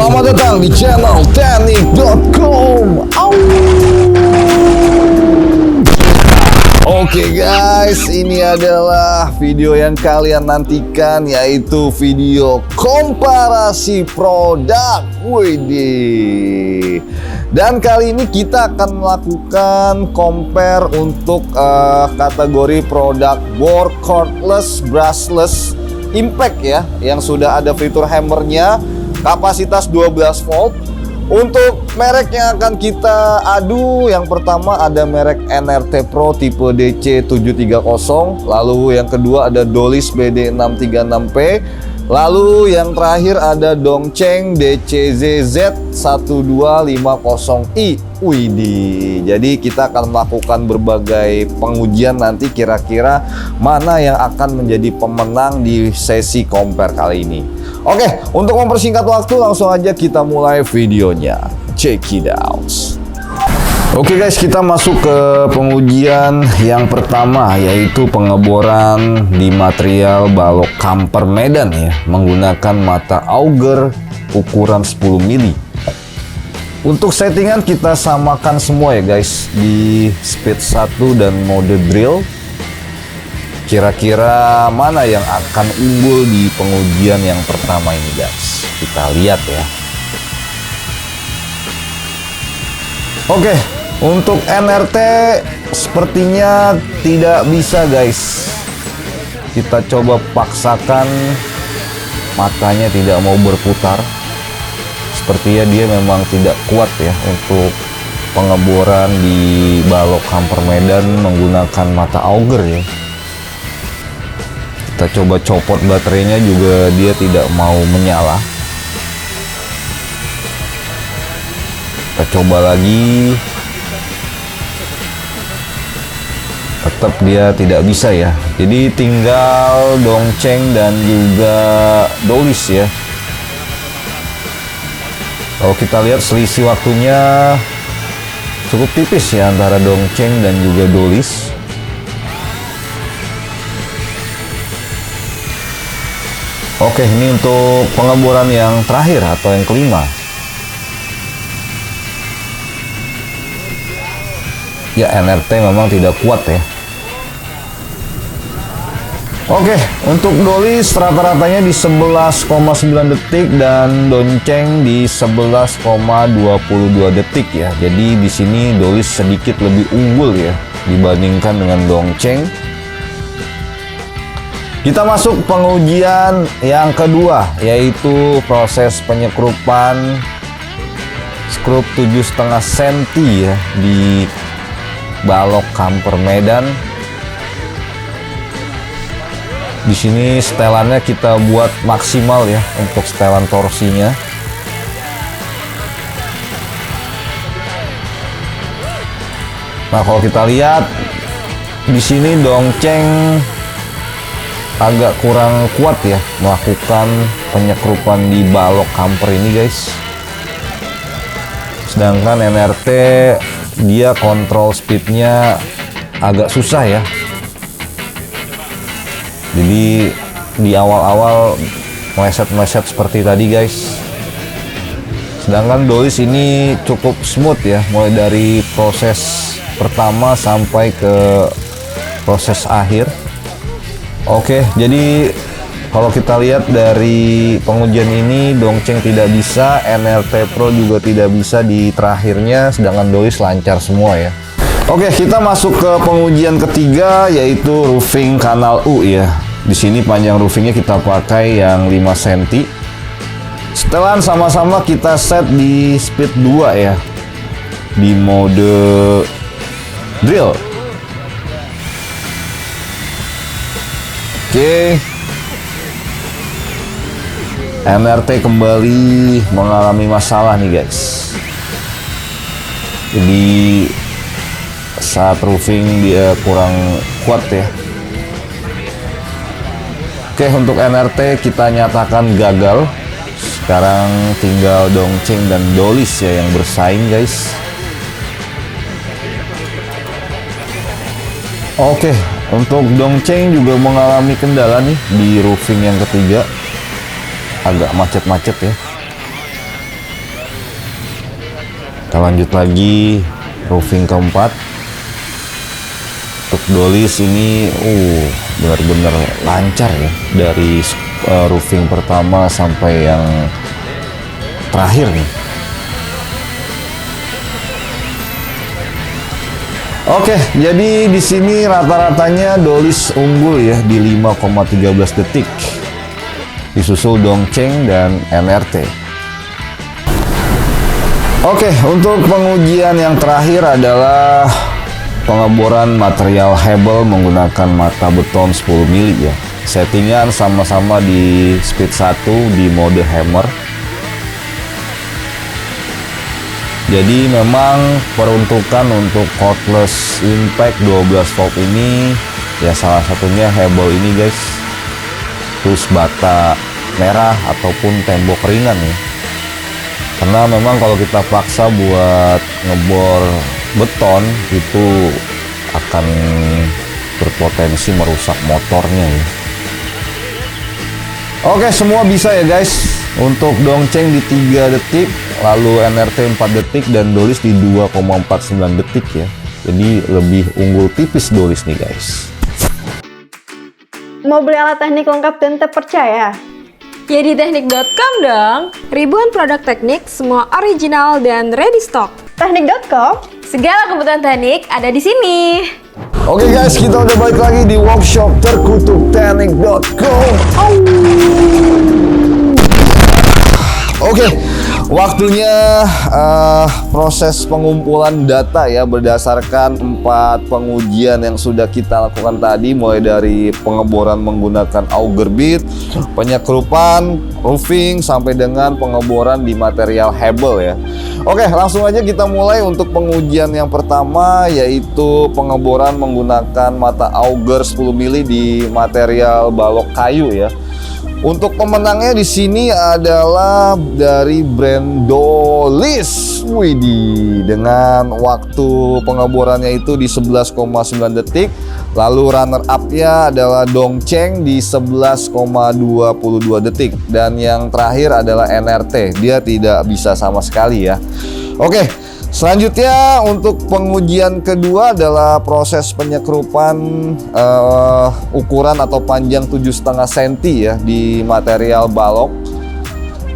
Selamat datang di channel teknik.com. Oke guys, ini adalah video yang kalian nantikan, yaitu video komparasi produk. Widih. Dan kali ini kita akan melakukan compare untuk kategori produk bore cordless brushless impact ya, yang sudah ada fitur hammernya, kapasitas 12 volt. Untuk merek yang akan kita adu, yang pertama ada merek NRT Pro tipe DC730, lalu yang kedua ada Dolis BD636P, lalu yang terakhir ada Dongcheng DCZZ1250i. Widih, jadi kita akan melakukan berbagai pengujian nanti, kira-kira mana yang akan menjadi pemenang di sesi compare kali ini. Oke, untuk mempersingkat waktu langsung aja kita mulai videonya. Check it out. Oke guys, kita masuk ke pengujian yang pertama, yaitu pengeboran di material balok kamper Medan ya, menggunakan mata auger ukuran 10 mili. Untuk settingan kita samakan semua ya guys, di speed 1 dan mode drill. Kira-kira mana yang akan unggul di pengujian yang pertama ini guys? Kita lihat ya. Oke, untuk NRT sepertinya tidak bisa guys. Kita coba paksakan, matanya tidak mau berputar. Sepertinya dia memang tidak kuat ya untuk pengeboran di balok kamper Medan menggunakan mata auger ya. Kita coba copot baterainya juga dia tidak mau menyala. Kita coba lagi. Tetap dia tidak bisa ya. Jadi tinggal Dongcheng dan juga Dolis ya. Kalau kita lihat selisih waktunya cukup tipis ya antara Dongcheng dan juga Dolis. Oke, ini untuk pengeboran yang terakhir atau yang kelima. Ya, NRT memang tidak kuat ya. Oke, untuk Dolis rata-ratanya di 11,9 detik dan Dongcheng di 11,22 detik ya. Jadi di sini Dolis sedikit lebih unggul ya dibandingkan dengan Dongcheng. Kita masuk pengujian yang kedua, yaitu proses penyekrupan skrup 7,5 cm ya di balok kamper Medan. Di sini setelannya kita buat maksimal ya untuk setelan torsinya. Nah, kalau kita lihat di sini Dongcheng agak kurang kuat ya melakukan penyekrupan di balok kamper ini guys. Sedangkan NRT dia kontrol speednya agak susah ya. Jadi di awal-awal meleset-meleset seperti tadi guys. Sedangkan Dolis ini cukup smooth ya, mulai dari proses pertama sampai ke proses akhir. Oke, jadi kalau kita lihat dari pengujian ini, Dongcheng tidak bisa, NRT Pro juga tidak bisa di terakhirnya, sedangkan Dolis lancar semua ya. Oke, kita masuk ke pengujian ketiga, yaitu roofing kanal U ya. Di sini panjang roofingnya kita pakai yang 5 cm. Setelan sama-sama kita set di speed 2 ya, di mode drill. Oke, NRT kembali mengalami masalah nih guys. Jadi saat roofing dia kurang kuat ya. Oke, untuk NRT kita nyatakan gagal. Sekarang tinggal Dongcheng dan Dolis ya yang bersaing guys. Oke, untuk Dongcheng juga mengalami kendala nih di roofing yang ketiga. Agak macet-macet ya. Kita lanjut lagi roofing keempat. Untuk Dolis ini benar-benar lancar ya, dari roofing pertama sampai yang terakhir nih. Oke, jadi di sini rata-ratanya Dolis unggul ya di 5,13 detik. Disusul Dongcheng dan NRT. Oke, untuk pengujian yang terakhir adalah pengeboran material Hebel menggunakan mata beton 10 mili ya. Settingan sama-sama di speed 1 di mode hammer. Jadi memang peruntukan untuk cordless impact 12 volt ini ya salah satunya Hebel ini guys. Terus bata merah ataupun tembok ringan ya. Karena memang kalau kita paksa buat ngebor beton itu akan berpotensi merusak motornya ya. Oke, semua bisa ya guys. Untuk Dongcheng di 3 detik, lalu NRT 4 detik, dan Dolis di 2,49 detik ya. Jadi lebih unggul tipis Dolis nih guys. Mau beli alat teknik lengkap dan terpercaya? Ya di teknik.com dong. Ribuan produk teknik, semua original dan ready stock. Teknik.com? Segala kebutuhan teknik ada di sini. Oke guys, kita udah balik lagi di workshop terkutuk teknik.com. Oke, waktunya proses pengumpulan data ya berdasarkan 4 pengujian yang sudah kita lakukan tadi, mulai dari pengeboran menggunakan auger bit, penyekrupan, roofing, sampai dengan pengeboran di material Hebel ya. Oke, langsung aja kita mulai untuk pengujian yang pertama, yaitu pengeboran menggunakan mata auger 10 mili di material balok kayu ya. Untuk pemenangnya di sini adalah dari brand Dolis. Widih, dengan waktu pengeborannya itu di 11,9 detik. Lalu runner up-nya adalah Dongcheng di 11,22 detik. Dan yang terakhir adalah NRT. Dia tidak bisa sama sekali ya. Oke, selanjutnya untuk pengujian kedua adalah proses penyekrupan ukuran atau panjang 7,5 cm ya di material balok.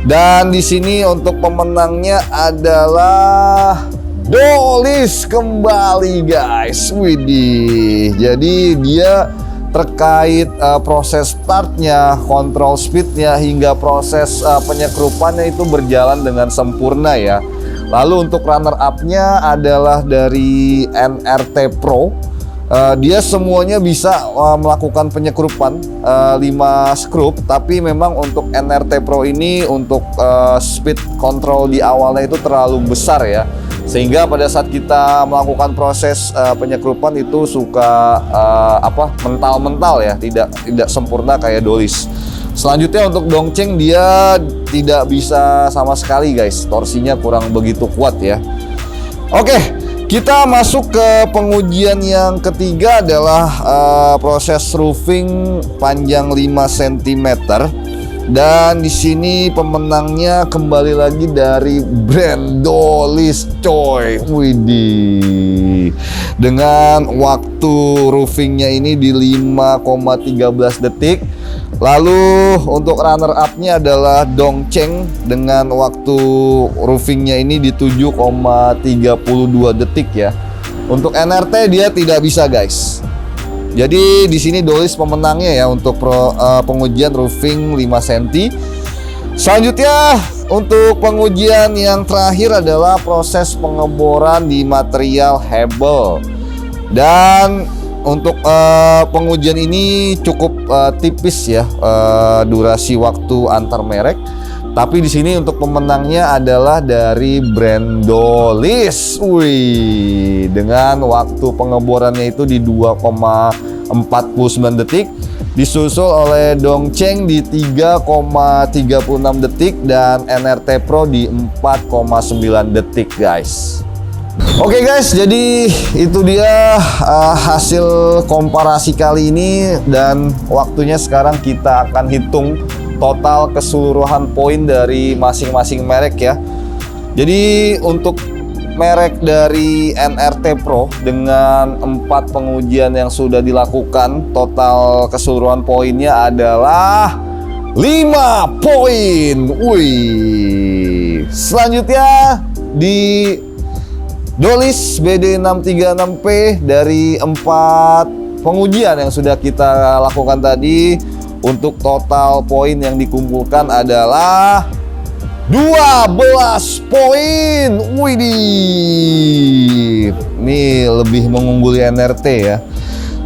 Dan di sini untuk pemenangnya adalah Dolis kembali guys. Widih. Jadi dia terkait proses startnya, kontrol speednya, hingga proses penyekrupannya itu berjalan dengan sempurna ya. Lalu untuk runner up-nya adalah dari NRT Pro. Dia semuanya bisa melakukan penyekrupan 5 skrup, tapi memang untuk NRT Pro ini untuk speed control di awalnya itu terlalu besar ya, sehingga pada saat kita melakukan proses penyekrupan itu suka mental-mental ya, tidak sempurna kayak Dolis. Selanjutnya untuk Dongcheng dia tidak bisa sama sekali guys, torsinya kurang begitu kuat ya. Oke, kita masuk ke pengujian yang ketiga adalah proses roofing panjang 5 cm. Dan di sini pemenangnya kembali lagi dari brand Dolis coy. Widih. Dengan waktu roofingnya ini di 5,13 detik. Lalu untuk runner up-nya adalah Dongcheng dengan waktu roofingnya ini di 7,32 detik ya. Untuk NRT dia tidak bisa guys. Jadi di sini Dolis pemenangnya ya untuk pengujian roofing 5 cm. Selanjutnya untuk pengujian yang terakhir adalah proses pengeboran di material Hebel. Dan untuk pengujian ini cukup tipis ya durasi waktu antar merek. Tapi di sini untuk pemenangnya adalah dari brand Dolis. Wih, dengan waktu pengeborannya itu di 2,49 detik, disusul oleh Dongcheng di 3,36 detik dan NRT Pro di 4,9 detik guys. Oke guys, jadi itu dia hasil komparasi kali ini, dan waktunya sekarang kita akan hitung total keseluruhan poin dari masing-masing merek ya. Jadi untuk merek dari NRT Pro dengan 4 pengujian yang sudah dilakukan. Total keseluruhan poinnya adalah 5 poin. Wih. Selanjutnya di Dolis BD636P dari 4 pengujian yang sudah kita lakukan tadi, untuk total poin yang dikumpulkan adalah 12 poin. Widih. Ini lebih mengungguli NRT ya.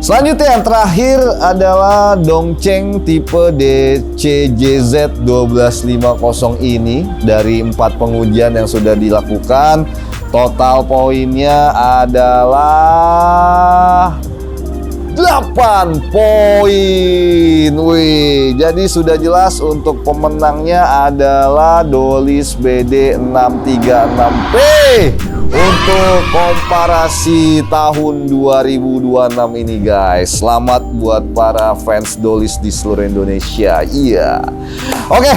Selanjutnya yang terakhir adalah Dongcheng tipe DCJZ 1250 ini dari 4 pengujian yang sudah dilakukan. Total poinnya adalah 8 poin. Wih, jadi sudah jelas untuk pemenangnya adalah Dolis BD636P untuk komparasi tahun 2026 ini guys. Selamat buat para fans Dolis di seluruh Indonesia. Iya. Oke,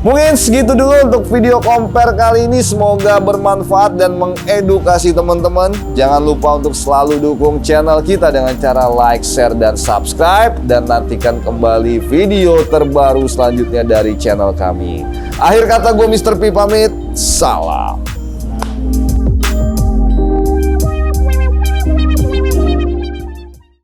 mungkin segitu dulu untuk video compare kali ini. Semoga bermanfaat dan mengedukasi teman-teman. Jangan lupa untuk selalu dukung channel kita dengan cara like, share, dan subscribe. Dan nantikan kembali video terbaru selanjutnya dari channel kami. Akhir kata, gue Mr. P pamit. Salam.